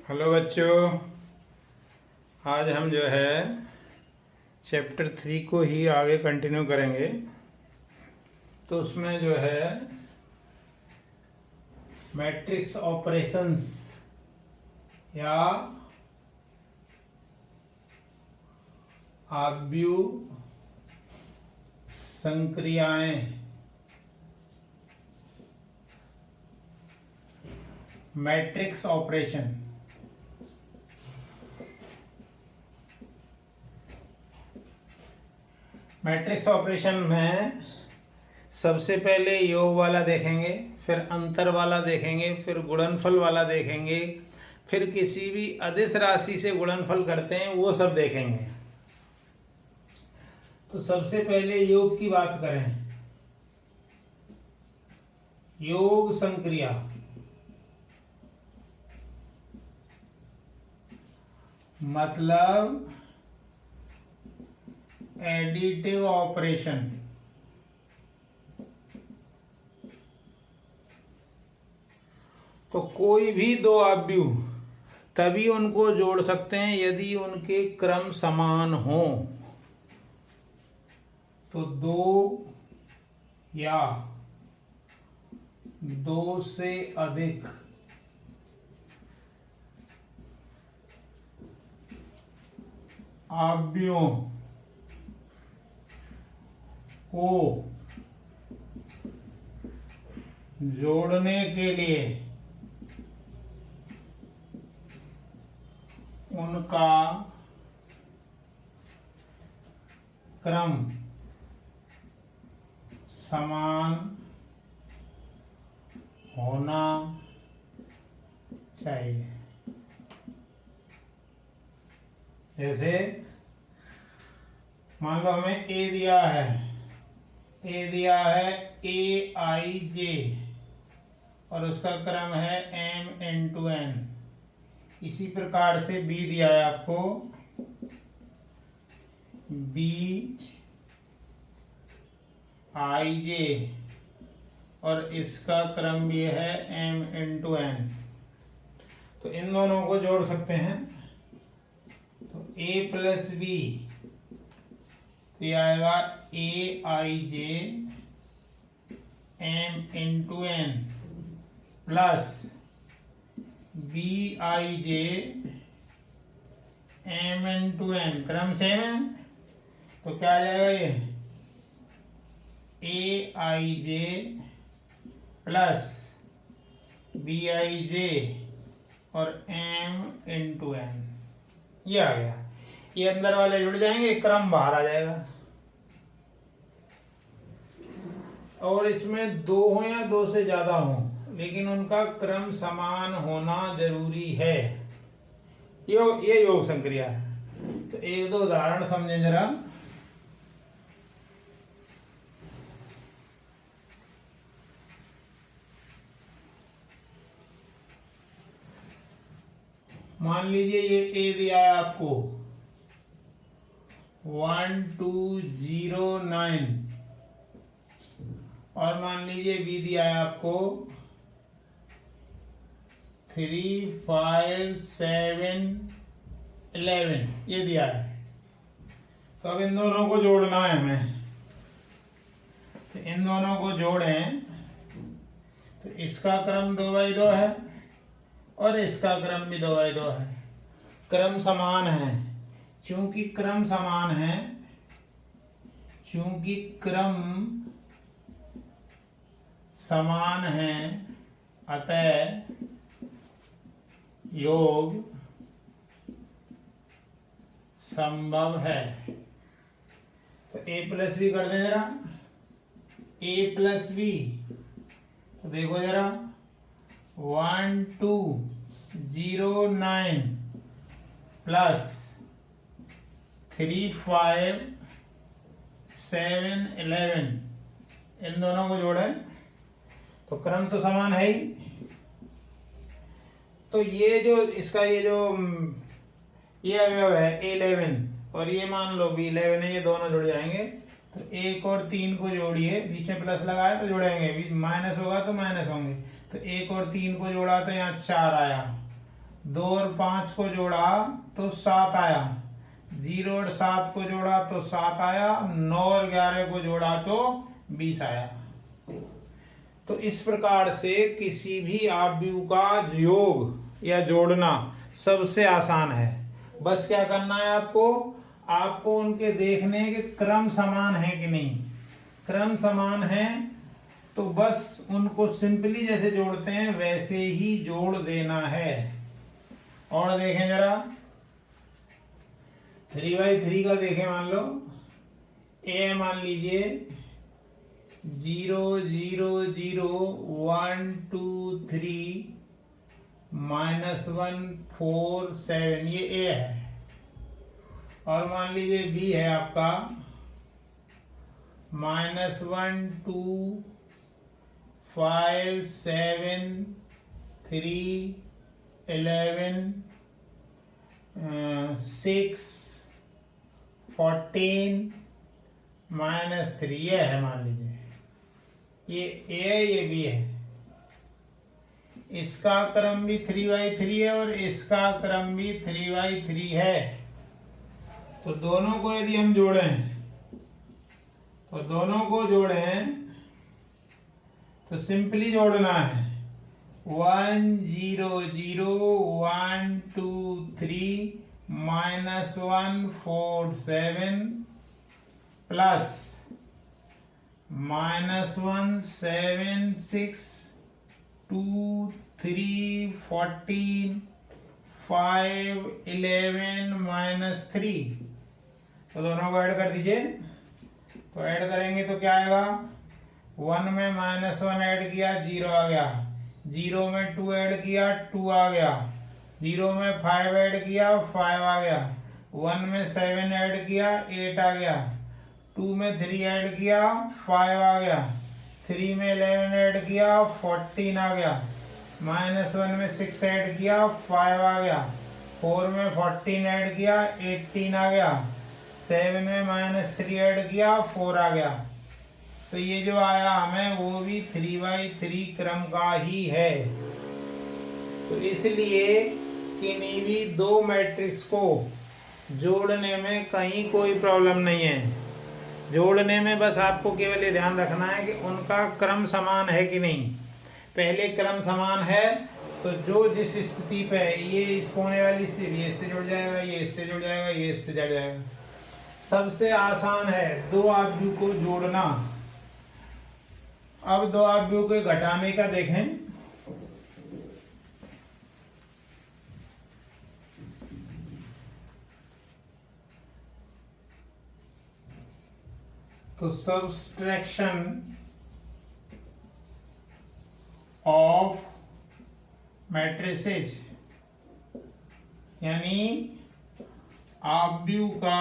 Hello बच्चों, आज हम जो है चैप्टर 3 को ही आगे कंटिन्यू करेंगे। तो उसमें जो है मैट्रिक्स ऑपरेशंस या आव्यूह संक्रियाएं, मैट्रिक्स ऑपरेशन। मैट्रिक्स ऑपरेशन में सबसे पहले योग वाला देखेंगे, फिर अंतर वाला देखेंगे, फिर गुणनफल वाला देखेंगे, फिर किसी भी अदिश राशि से गुणनफल करते हैं वो सब देखेंगे। तो सबसे पहले योग की बात करें। योग संक्रिया मतलब एडिटिव ऑपरेशन। तो कोई भी दो आव्यूह तभी उनको जोड़ सकते हैं यदि उनके क्रम समान हो। तो दो या दो से अधिक आव्यूहों को जोड़ने के लिए उनका क्रम समान होना चाहिए। जैसे मान लो हमें ए दिया है, ए आई जे और उसका क्रम है M(n)(n). इसी प्रकार से बी दिया है आपको, बी आई जे और इसका क्रम भी है M(n)(n). तो इन दोनों को जोड़ सकते हैं। तो a प्लस बी तो ये आएगा ए I J M(n)(n) plus B I J M(n)(n). क्रम सेम है तो क्या आ जाएगा ये ए I J plus B I जे और M(n)(n). ये आ गया। ये अंदर वाले जुड़ जाएंगे, क्रम बाहर आ जाएगा। और इसमें दो हो या दो से ज्यादा हो लेकिन उनका क्रम समान होना जरूरी है। ये योग संक्रिया है। तो एक दो उदाहरण समझें जरा। मान लीजिए ये ए दिया है आपको 1209 और मान लीजिए बी दिया है आपको 35711 ये दिया है। तो अब इन दोनों को जोड़ना है हमें। तो इन दोनों को जोड़ें तो इसका क्रम 2/2 है और इसका क्रम भी 2/2 है। क्रम समान है। चूंकि क्रम समान है अतः योग संभव है। तो a प्लस बी कर दें जरा। a प्लस बी तो देखो जरा 1209 प्लस 35711 इन दोनों को जोड़े तो क्रम तो समान है ही। तो ये जो इसका ये अवयव है A11 और ये मान लो B11 है, ये दोनों जुड़ जाएंगे। तो 1 और 3 को जोड़िए, बीच में प्लस लगाया तो जोड़ेंगे, माइनस होगा तो माइनस होंगे। तो 1 और 3 को जोड़ा तो यहाँ 4 आया 2 और 5 को जोड़ा तो 7 आया, 0 और 7 को जोड़ा तो 7 आया, 9 और 11 को जोड़ा तो 20 आया। तो इस प्रकार से किसी भी आव्यूह का योग या जोड़ना सबसे आसान है। बस क्या करना है आपको उनके देखने के क्रम समान है कि नहीं। क्रम समान है तो बस उनको सिंपली जैसे जोड़ते हैं वैसे ही जोड़ देना है। और देखें जरा 3/3 का देखें, मान लो ए मान लीजिए 0 0 0 1 2 3 -1 4 7, ये ए है। और मान लीजिए बी है आपका -1 2 5 7 3 11 6 14 -3, ये है। मान लीजिए ये ए है, ये बी है। इसका क्रम भी 3/3 है और इसका क्रम भी 3/3 है। तो दोनों को यदि हम जोड़ें तो सिंपली जोड़ना है 1 0 0 1 2 3 -1 4 7 प्लस -1 7 6 2 3 14 5 11 -3। तो दोनों को ऐड कर दीजिए। तो ऐड करेंगे तो क्या आएगा, 1 में -1 ऐड किया 0 आ गया, 0 में 2 ऐड किया 2 आ गया, 0 में 5 ऐड किया 5 आ गया, 1 में 7 ऐड किया 8 आ गया, 2 में 3 ऐड किया 5 आ गया, 3 में 11 ऐड किया 14 आ गया, -1 में 6 ऐड किया 5 आ गया, 4 में 14 ऐड किया 18 आ गया, 7 में -3 ऐड किया 4 आ गया। तो ये जो आया हमें वो भी 3/3 क्रम का ही है। तो इसलिए किन्हीं भी दो मैट्रिक्स को जोड़ने में कहीं कोई प्रॉब्लम नहीं है। जोड़ने में बस आपको केवल ये ध्यान रखना है कि उनका क्रम समान है कि नहीं। पहले क्रम समान है तो जो जिस स्थिति पे है, ये इसको होने वाली स्थिति, ये इससे जुड़ जाएगा, ये इससे जुड़ जाएगा, ये इससे जुड़ जाएगा। सबसे आसान है दो आव्यूह को जोड़ना। अब दो आव्यूह को घटाने का देखें। तो सब्सट्रैक्शन ऑफ मैट्रिसेज यानी आव्यूह का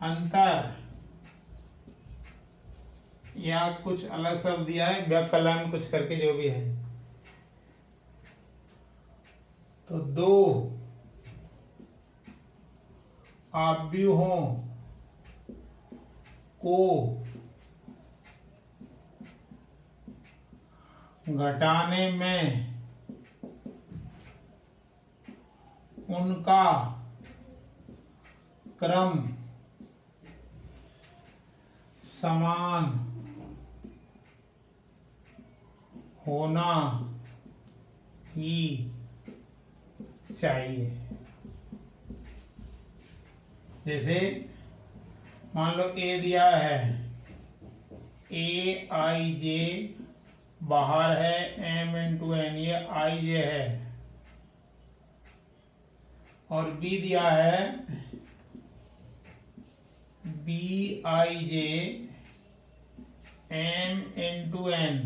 अंतर, या कुछ अलग शब्द दिया है व्याकलन कुछ करके, जो भी है। तो दो आव्यूहों को घटाने में उनका क्रम समान होना ही चाहिए। जैसे मान लो ए दिया है, ए आई जे बाहर है, एम इंटू एन, ये आई जे है। और बी दिया है B I J M into N.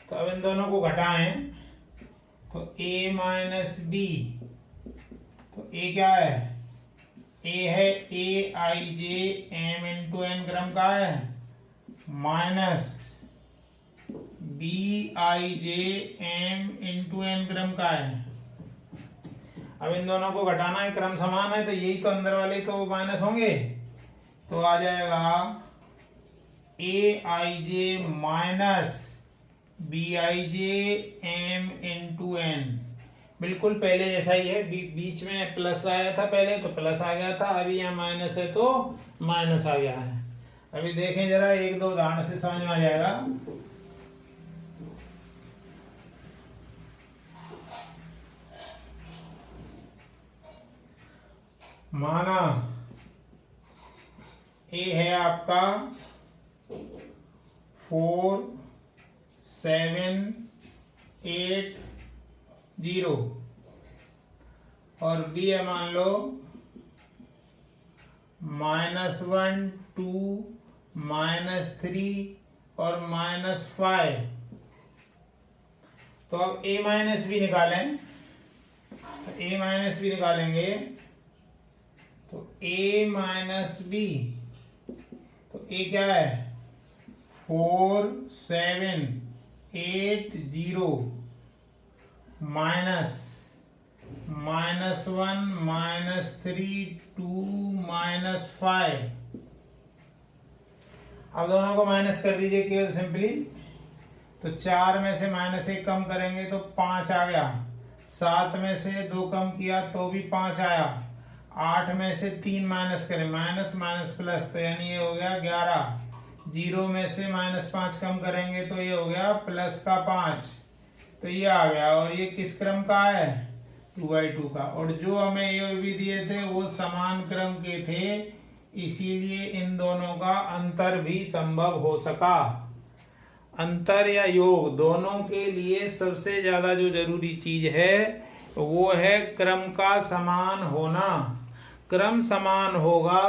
तो अब इन दोनों को घटाएं तो ए माइनस बी, तो ए क्या है, ए है A I J M into N क्रम का है, minus B I J M into N क्रम का है। अब इन दोनों को घटाना है, क्रम समान है, तो यही तो अंदर वाले तो माइनस होंगे। तो आ जाएगा A I J minus Bij m into N, बिल्कुल पहले जैसा ही है। बीच में प्लस आया था पहले, तो प्लस आ गया था, अभी यहाँ माइनस है तो माइनस आ गया है। अभी देखें जरा, एक दो उदाहरण से समझ में आ जाएगा। माना ए है आपका 4 7 8 0 और बी है मान लो -1 2 -3 और -5। तो अब a माइनस बी निकालें, तो a माइनस बी निकालेंगे तो a माइनस बी, तो a क्या है 4 7 8 0 -1 -3 2 -5। अब दोनों को माइनस कर दीजिए केवल सिंपली, तो 4 में से -1 कम करेंगे तो 5 आ गया, 7 में से 2 कम किया तो भी 5 आया, 8 में से 3 माइनस करें, माइनस माइनस प्लस, तो यानी ये हो गया 11। 0 में से -5 कम करेंगे तो ये हो गया प्लस का 5, तो ये आ गया। और ये किस क्रम का है 2/2 का। और जो हमें ये भी दिए थे वो समान क्रम के थे, इसीलिए इन दोनों का अंतर भी संभव हो सका। अंतर या योग दोनों के लिए सबसे ज्यादा जो जरूरी चीज है वो है क्रम का समान होना। क्रम समान होगा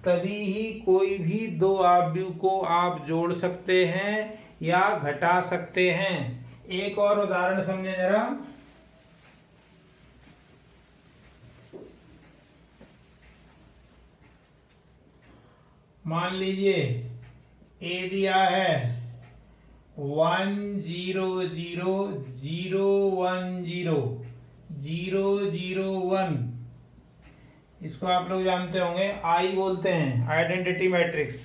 तभी ही कोई भी दो आव्यूह को आप जोड़ सकते हैं या घटा सकते हैं। एक और उदाहरण समझे जरा। मान लीजिए ए दिया है 1 0 0 0 1 0 0 0 1, इसको आप लोग जानते होंगे आई बोलते हैं, आइडेंटिटी मैट्रिक्स।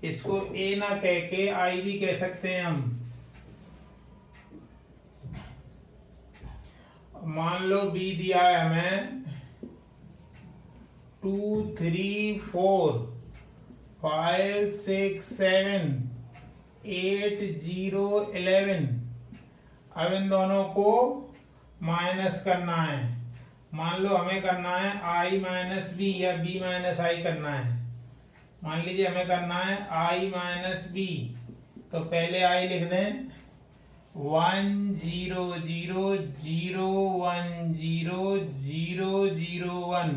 इसको ए ना कह के आई भी कह सकते हैं हम। मान लो बी दिया है हमें 2 3 4 5 6 7 8 0 11। अब इन दोनों को माइनस करना है। मान लो हमें करना है i माइनस बी या b माइनस आई करना है। मान लीजिए हमें करना है i माइनस बी, तो पहले i लिख दें 1 0 0 0 1 0 0 0 1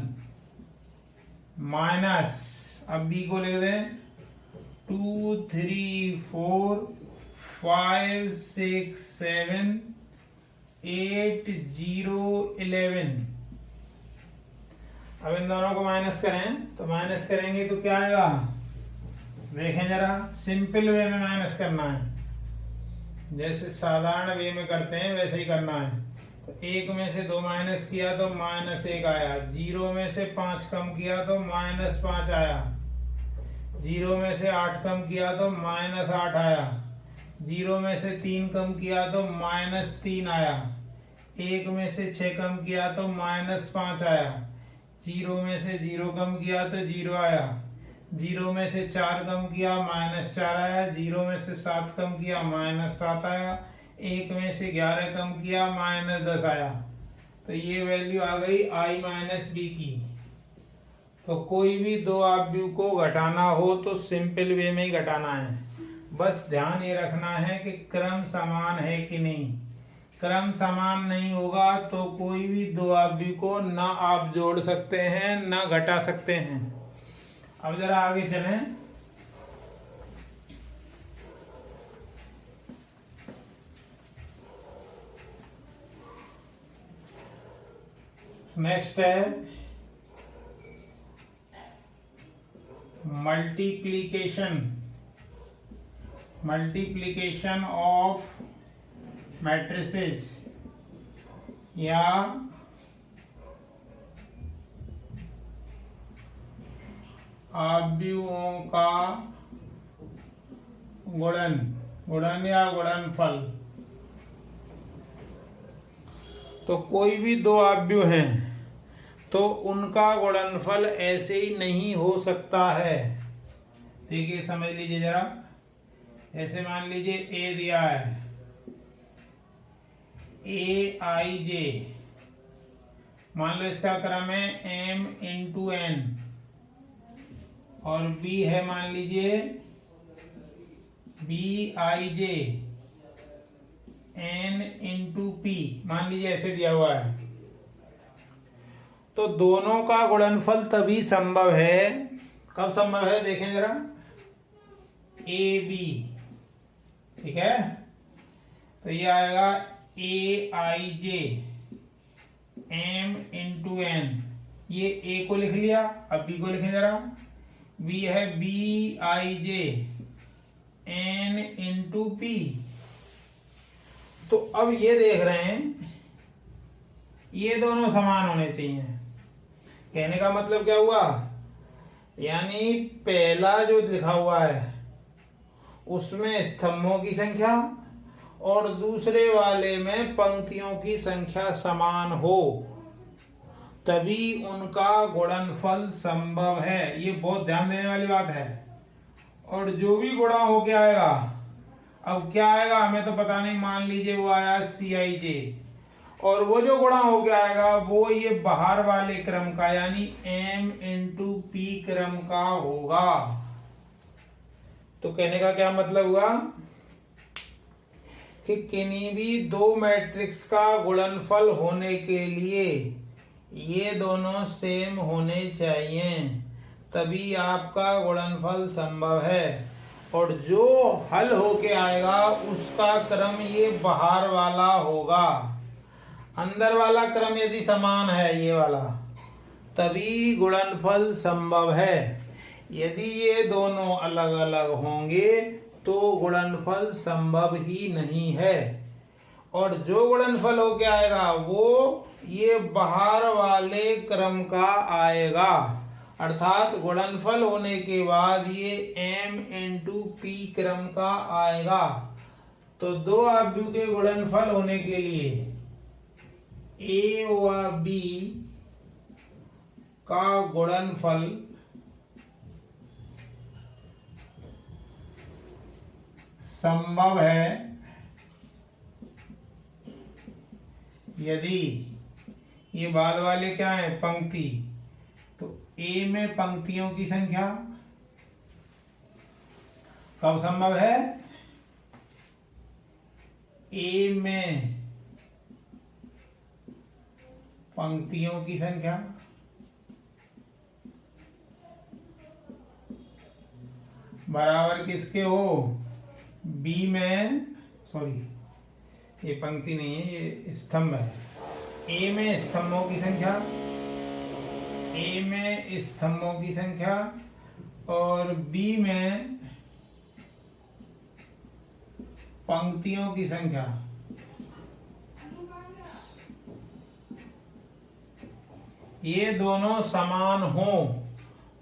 माइनस, अब b को लिख दें 2 3 4 5 6 7 8 0 11। अब इन दोनों को माइनस करें, तो माइनस करेंगे तो क्या आएगा देखें जरा। सिंपल वे में माइनस करना है, जैसे साधारण वे में करते हैं वैसे ही करना है। तो 1 में से 2 माइनस किया तो -1 आया, 0 में से 5 कम किया तो -5 आया, 0 में से 8 कम किया तो -8 आया, 0 में से 3 कम किया तो -3 आया, 1 में से 6 कम किया तो -5 आया, 0 में से 0 कम किया तो 0 आया, 0 में से 4 कम किया -4 आया, 0 में से 7 कम किया -7 आया, 1 में से 11 कम किया -10 आया। तो ये वैल्यू आ गई i माइनस बी की। तो कोई भी दो आव्यूह को घटाना हो तो सिंपल वे में ही घटाना है। बस ध्यान ये रखना है कि क्रम समान है कि नहीं। क्रम समान नहीं होगा तो कोई भी दो आव्यूह को ना आप जोड़ सकते हैं ना घटा सकते हैं। अब जरा आगे चलें। नेक्स्ट है मल्टीप्लीकेशन ऑफ मैट्रिसेस या आव्यूहों का गुणन या गुणनफल। तो कोई भी दो आव्यूह हैं तो उनका गुणनफल ऐसे ही नहीं हो सकता है। देखिए समझ लीजिए जरा, ऐसे मान लीजिए ए दिया है AIJ, मान लो इसका क्रम है M इंटू N, और B है मान लीजिए BIJ N इंटू P, मान लीजिए ऐसे दिया हुआ है। तो दोनों का गुणनफल तभी संभव है, कब संभव है देखें जरा, AB, ठीक है। तो ये आएगा AIJ M इंटू N, ये A को लिख लिया, अब B को लिखें जरा, B है BIJ N इंटू P। तो अब ये देख रहे हैं ये दोनों समान होने चाहिए। कहने का मतलब क्या हुआ, यानी पहला जो लिखा हुआ है उसमें स्तंभों की संख्या और दूसरे वाले में पंक्तियों की संख्या समान हो, तभी उनका गुणनफल संभव है। ये बहुत ध्यान देने वाली बात है। और जो भी गुणा होके आएगा, अब क्या आएगा हमें तो पता नहीं, मान लीजिए वो आया CIJ, और वो जो गुणा होके आएगा वो ये बाहर वाले क्रम का यानी M इंटू P क्रम का होगा। तो कहने का क्या मतलब हुआ कि किन्हीं भी दो मैट्रिक्स का गुणनफल होने के लिए ये दोनों सेम होने चाहिए, तभी आपका गुणनफल संभव है। और जो हल होके आएगा उसका क्रम ये बाहर वाला होगा। अंदर वाला क्रम यदि समान है ये वाला, तभी गुणनफल संभव है। यदि ये दोनों अलग अलग होंगे तो गुणनफल संभव ही नहीं है। और जो गुणनफल होके आएगा वो ये बाहर वाले क्रम का आएगा, अर्थात गुणनफल होने के बाद ये M इंटू P क्रम का आएगा। तो दो आव्यूह के गुणनफल होने के लिए A व B का गुणनफल संभव है यदि ये बाद वाले क्या है, पंक्ति, तो A में पंक्तियों की संख्या कब संभव है, A में पंक्तियों की संख्या बराबर किसके हो, B में, सॉरी ये पंक्ति नहीं है ये स्तंभ है, A में स्तंभों की संख्या, A में स्तंभों की संख्या और B में पंक्तियों की संख्या। ये दोनों समान हो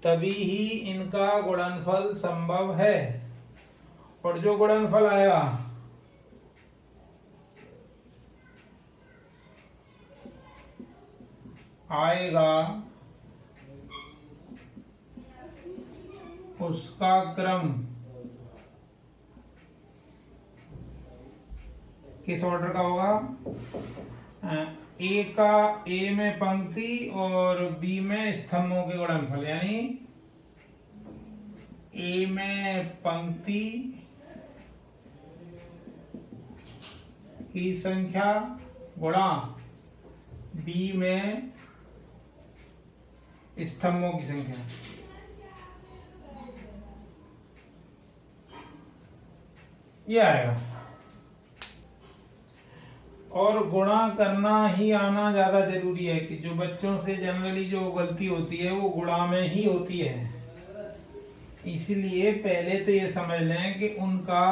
तभी ही इनका गुणनफल संभव है। और जो गुणनफल आएगा उसका क्रम किस ऑर्डर का होगा, A में पंक्ति और B में स्तंभों के गुणनफल, यानी A में पंक्ति की संख्या गुणा B में स्तंभों की संख्या। ये आएगा। और गुणा करना ही आना ज्यादा जरूरी है कि जो बच्चों से जनरली जो गलती होती है वो गुणा में ही होती है। इसलिए पहले तो ये समझ लें कि उनका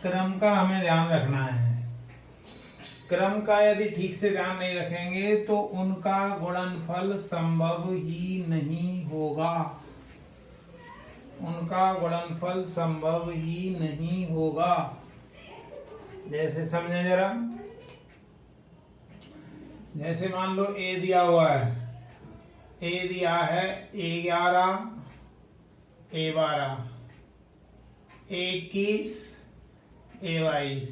क्रम का हमें ध्यान रखना है। क्रम का यदि ठीक से ध्यान नहीं रखेंगे तो उनका गुणनफल संभव ही नहीं होगा, उनका गुणनफल संभव ही नहीं होगा। जैसे समझे जरा, जैसे मान लो ए दिया हुआ है, ए दिया है A11, A12, A21, A22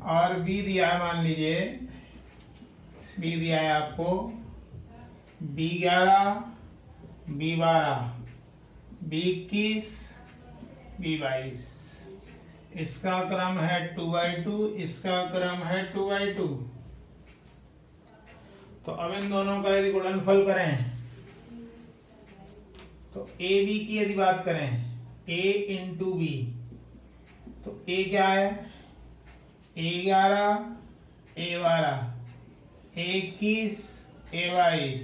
और बी दिया है, मान लीजिए बी दिया है आपको B11, B12, B21, B22। इसका क्रम है 2x2, इसका क्रम है 2x2। तो अब इन दोनों का यदि गुणनफल करें तो ए बी की यदि बात करें, a इंटू बी, तो a क्या है, A11, A12, A21, A22,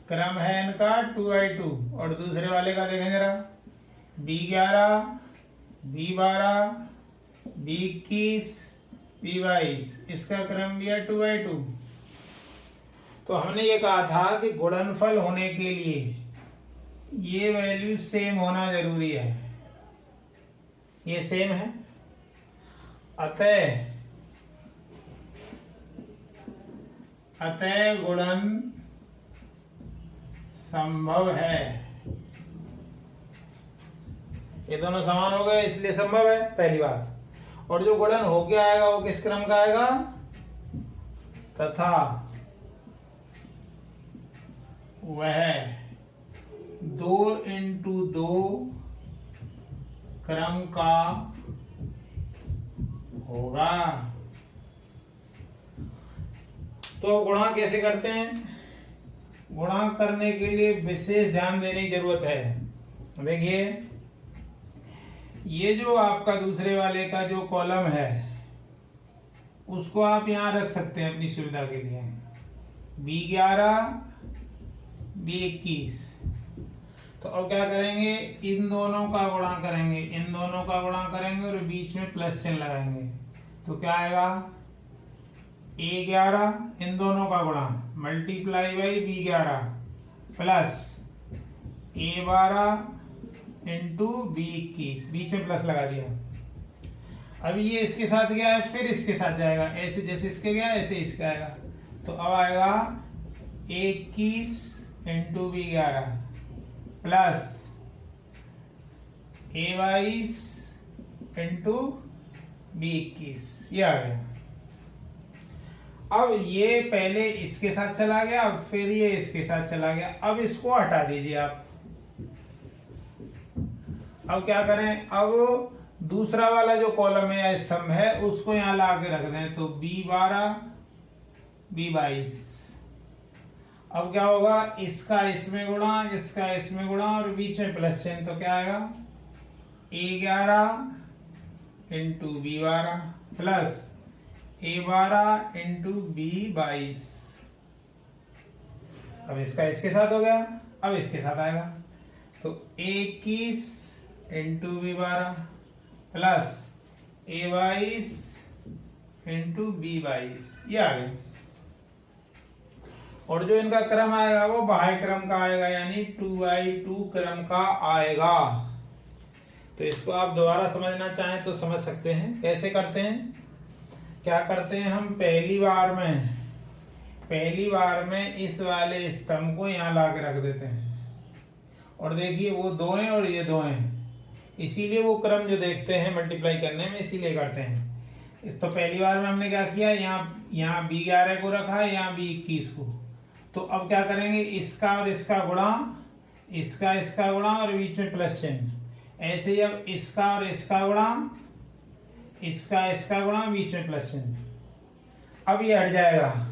क्रम है इनका 2x2। और दूसरे वाले का देखें जरा, B11, B12, B21, B22, इसका क्रम भी है 2x2। तो हमने ये कहा था कि गुणनफल होने के लिए ये वैल्यू सेम होना जरूरी है, ये सेम है, अतः गुणन संभव है। ये दोनों समान हो गए इसलिए संभव है, पहली बात। और जो गुणन होके आएगा वो किस क्रम का आएगा, तथा वह 2x2 क्रम का होगा। तो गुणा कैसे करते हैं, गुणा करने के लिए विशेष ध्यान देने की जरूरत है। देखिए ये जो आपका दूसरे वाले का जो कॉलम है उसको आप यहां रख सकते हैं अपनी सुविधा के लिए, B11, B21। तो अब क्या करेंगे, इन दोनों का गुणा करेंगे, इन दोनों का गुणा करेंगे और बीच में प्लस चिन्ह लगाएंगे। तो क्या आएगा, A11 इन दोनों का गुणा multiply by B11 plus A12 into B21, बीच में प्लस लगा दिया। अब ये इसके साथ गया है, फिर इसके साथ जाएगा, ऐसे जैसे इसके गया ऐसे इसके आएगा। तो अब आएगा 21 into B11 plus A22 into B21, ये आ गया। अब ये पहले इसके साथ चला गया, फिर ये इसके साथ चला गया। अब इसको हटा दीजिए आप। अब क्या करें, अब दूसरा वाला जो कॉलम है या स्तंभ है उसको यहां ला के रख दें। तो B12, B22। अब क्या होगा, इसका इसमें गुणा, इसका इसमें गुणा और बीच में प्लस चिन्ह। तो क्या आएगा, A11 into B12 plus A12 into B22। अब इसका इसके साथ हो गया, अब इसके साथ आएगा। तो 21 into B12 plus A22 into B22, ये आ गया। और जो इनका क्रम आएगा वो बाह्य क्रम का आएगा, यानी 2x2 क्रम का आएगा। तो इसको आप दोबारा समझना चाहें तो समझ सकते हैं। कैसे करते हैं, क्या करते हैं, हम पहली बार में इस वाले स्तंभ को यहां ला के रख देते हैं। और देखिए वो 2 हैं और ये 2 हैं, इसीलिए वो क्रम जो देखते हैं मल्टीप्लाई करने में, इसीलिए करते हैं। तो पहली बार में हमने क्या किया, यहाँ B11 को रखा है, यहाँ B21 को। तो अब क्या करेंगे, इसका और इसका गुणा, इसका गुणा और बीच में प्लस चिन्ह। ऐसे ही अब इसका और इसका गुणा, इसका गुणा, बीच में प्लस चिन्ह। अब ये हट जाएगा।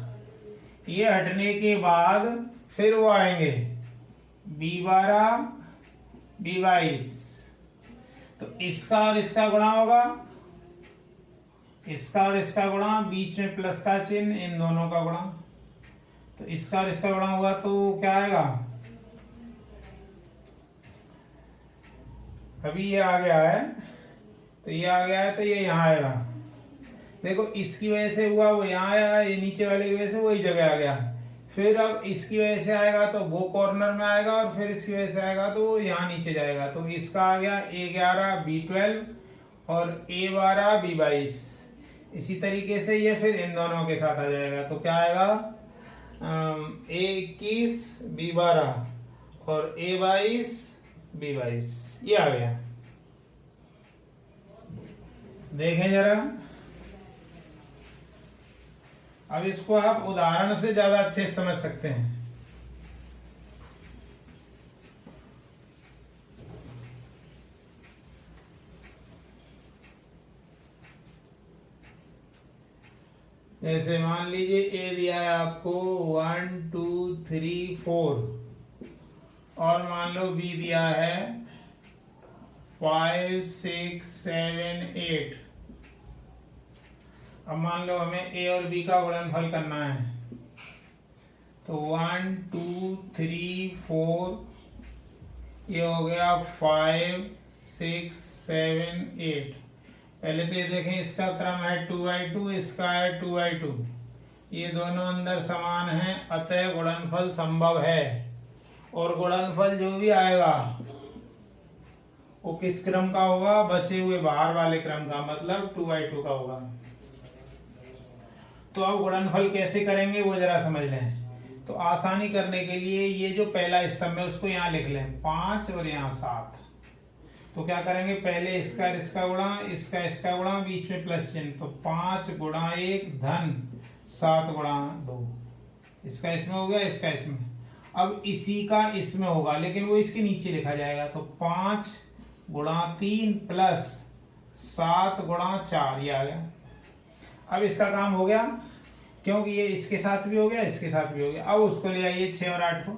ये हटने के बाद फिर वो आएंगे B12, B22। तो इसका और इसका गुणा होगा, इसका और इसका गुणा, बीच में प्लस का चिन्ह, इन दोनों का गुणा। तो इसका और इसका गुणा हुआ तो क्या आएगा, अभी ये आ गया है, तो ये आ गया है, तो ये यहां आएगा। देखो इसकी वजह से हुआ वो यहाँ आया, ये नीचे वाले की वजह से वही जगह आ गया। फिर अब इसकी वजह से आएगा तो वो कॉर्नर में आएगा, और फिर इसकी वजह से आएगा तो वो यहाँ नीचे जाएगा। तो इसका आ गया A11 B12 और A12 B22। इसी तरीके से ये फिर इन दोनों के साथ आ जाएगा। तो क्या आएगा, A21 B12 और A22 B22, ये आ गया। देखें जरा, अब इसको आप उदाहरण से ज्यादा अच्छे से समझ सकते हैं। जैसे मान लीजिए ए दिया है आपको 1 2 3 4 और मान लो बी दिया है 5 6 7 8। अब मान लो हमें ए और बी का गुणनफल करना है, तो 1 2 3 4, ये हो गया 5 6 7 8। पहले तो ये देखें, इसका क्रम है 2/2, इसका है 2/2, ये दोनों अंदर समान हैं, अतः गुणनफल संभव है। और गुणनफल जो भी आएगा वो किस क्रम का होगा, बचे हुए बाहर वाले क्रम का, मतलब 2/2 का होगा। तो अब गुणनफल कैसे करेंगे वो जरा समझ लें। तो आसानी करने के लिए ये जो पहला स्तंभ है उसको यहाँ लिख लें 5 और यहाँ 7। तो क्या करेंगे, पहले इसका गुणा, इसका गुणा, बीच में प्लस चिन्ह, तो 5 गुणा 1 धन 7 गुणा 2। इसका इसमें हो गया, इसका इसमें। अब इसी का इसमें होगा, लेकिन वो इसके नीचे लिखा जाएगा। तो 5 गुणा 3 प्लस 7 गुणा 4, ये आ गया। अब इसका काम हो गया, क्योंकि ये इसके साथ भी हो गया, इसके साथ भी हो गया। अब उसको ले आइए 6 और 8 को।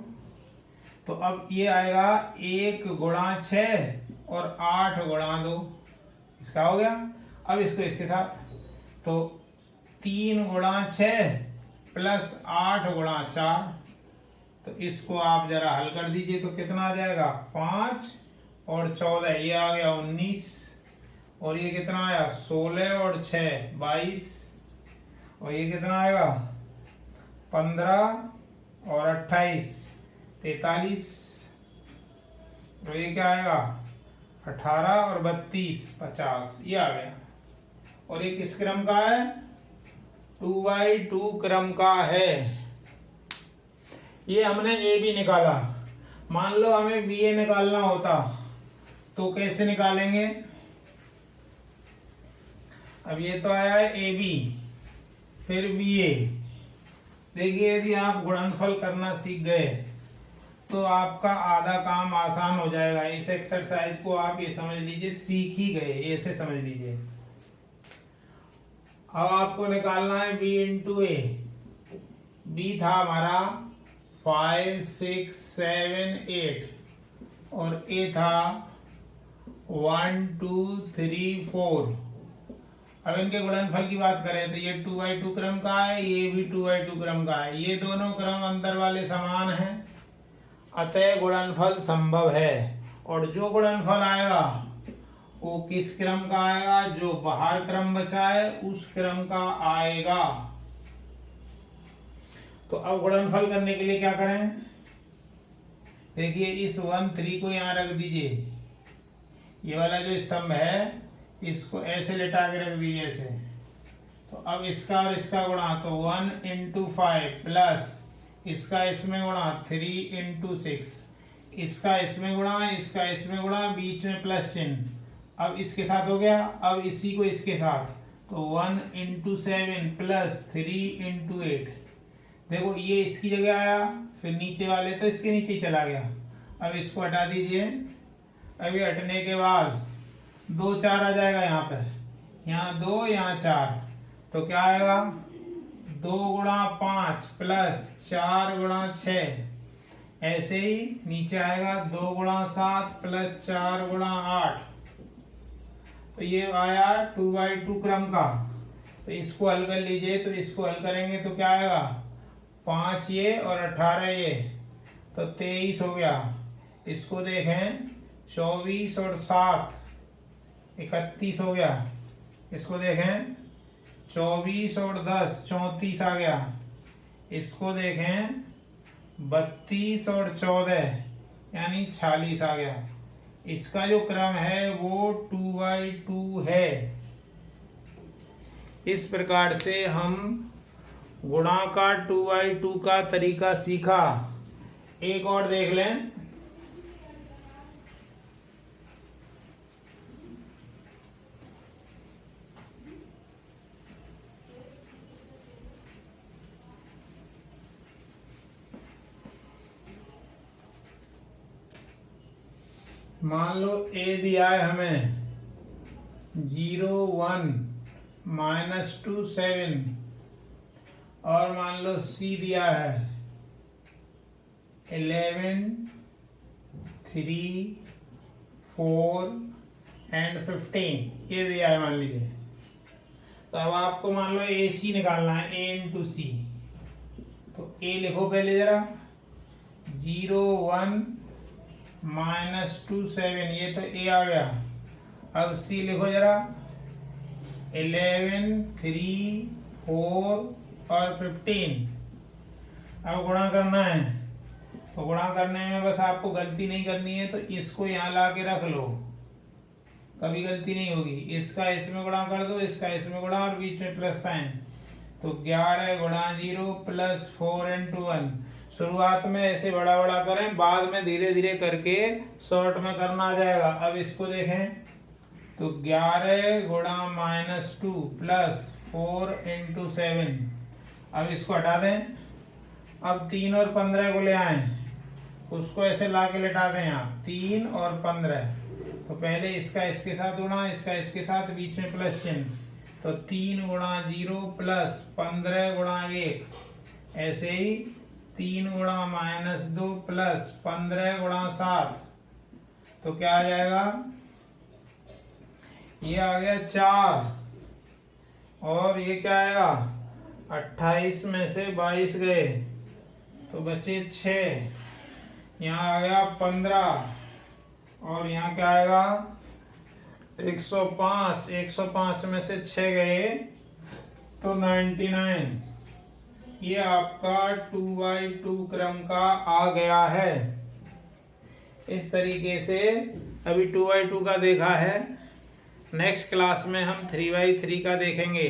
तो अब ये आएगा 1 गुणा 6 और 8 गुणा 2, इसका हो गया। अब इसको इसके साथ, तो 3 गुणा 6 प्लस 8 गुणा 4, तो इसको आप जरा हल कर दीजिए तो कितना आ जाएगा, 5 और 14, ये आ गया 19, और ये कितना आया 16 और 6 22, और ये कितना आएगा 15 और 28 43, और ये क्या आएगा 18 और 32 50, ये आ गया। और ये किस क्रम का है, 2/2 क्रम का है। ये हमने ए बी निकाला। मान लो हमें बी ए निकालना होता तो कैसे निकालेंगे। अब ये तो आया है ए बी, फिर बी ए। देखिए, यदि आप गुणनफल करना सीख गए तो आपका आधा काम आसान हो जाएगा। इस एक्सरसाइज को आप ये समझ लीजिए सीख ही गए, ऐसे समझ लीजिए। अब आपको निकालना है b इंटू ए। बी था हमारा 5 6 7 8 और ए था 1 2 3 4। अब इनके गुणनफल की बात करें तो ये 2/2 क्रम का है, ये भी 2/2 क्रम का है। ये दोनों क्रम अंदर वाले समान हैं, अतः गुणनफल संभव है। और जो गुणनफल आएगा वो किस क्रम का आएगा, जो बाहर क्रम बचा है उस क्रम का आएगा। तो अब गुणनफल करने के लिए क्या करें, देखिए इस 1 3 को यहां रख दीजिए। ये वाला जो स्तंभ है इसको ऐसे लेटा के रख दीजिए ऐसे। तो अब इसका और इसका गुणा, तो 1 इंटू 5 प्लस इसका इसमें गुणा 3 इंटू 6, इसका इसमें गुणा, इसका इसमें गुणा, बीच में प्लस चिन्ह। अब इसके साथ हो गया, अब इसी को इसके साथ, तो 1 इंटू 7 प्लस 3 इंटू 8। देखो ये इसकी जगह आया, फिर नीचे वाले तो इसके नीचे ही चला गया। अब इसको हटा दीजिए। अभी हटने के बाद 2 4 आ जाएगा यहाँ पे, यहाँ 2 यहाँ 4, तो क्या आएगा 2 गुणा 5 प्लस 4 गुणा 6। ऐसे ही नीचे आएगा 2 गुणा 7 प्लस 4 गुणा 8। तो ये आया 2/2 क्रम का। तो इसको हल कर लीजिए। तो इसको हल करेंगे तो क्या आएगा, 5 ये और 18 ये, तो 23 हो गया। इसको देखें 24 और 7 31 हो गया। इसको देखें 24 और 10 34 आ गया। इसको देखें 32 और 14 यानी 46 आ गया। इसका जो क्रम है वो 2/2 है। इस प्रकार से हम गुणा का 2/2 का तरीका सीखा। एक और देख लें। मान लो ए दिया है हमें 0 1 -2 7 और मान लो सी दिया है 11 3 4 एंड 15 ये दिया है मान लीजिए। तो अब आपको मान लो ए सी निकालना है, ए इंटू सी। तो ए लिखो पहले जरा 0 1 -2 7 ये तो ए आ गया। अब सी लिखो जरा 11 3 4 और 15। अब गुणा करना है। तो गुणा करने में बस आपको गलती नहीं करनी है, तो इसको यहाँ ला के रख लो, कभी गलती नहीं होगी। इसका इसमें गुणा कर दो, इसका इसमें गुणा और बीच में प्लस साइन। तो 11 गुणा 0 प्लस 4 इंटू 1। शुरुआत में ऐसे बड़ा बड़ा करें, बाद में धीरे धीरे करके शॉर्ट में करना आ जाएगा। अब इसको देखें तो 11 गुणा -2 प्लस 4 इंटू 7। अब इसको हटा दें। अब 3 और 15 को ले आए, उसको ऐसे ला के लेटा दें आप 3 और 15। तो पहले इसका इसके साथ गुणा, इसका इसके साथ, बीच में प्लस चिन्ह। तो 3 गुणा 0 प्लस 15 गुणा 1। ऐसे ही 3 गुणा -2 प्लस 15 गुणा 7। तो क्या आ जाएगा? ये आ गया 4। और ये क्या आएगा? 28 में से 22 गए तो बचे 6। यहाँ आ गया 15 और यहाँ क्या आएगा? 105। 105 में से 6 गए तो 99। ये आपका 2/2 क्रम का आ गया है। इस तरीके से अभी 2/2 का देखा है। नेक्स्ट क्लास में हम 3/3 का देखेंगे।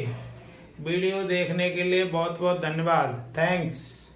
वीडियो देखने के लिए बहुत बहुत धन्यवाद। थैंक्स।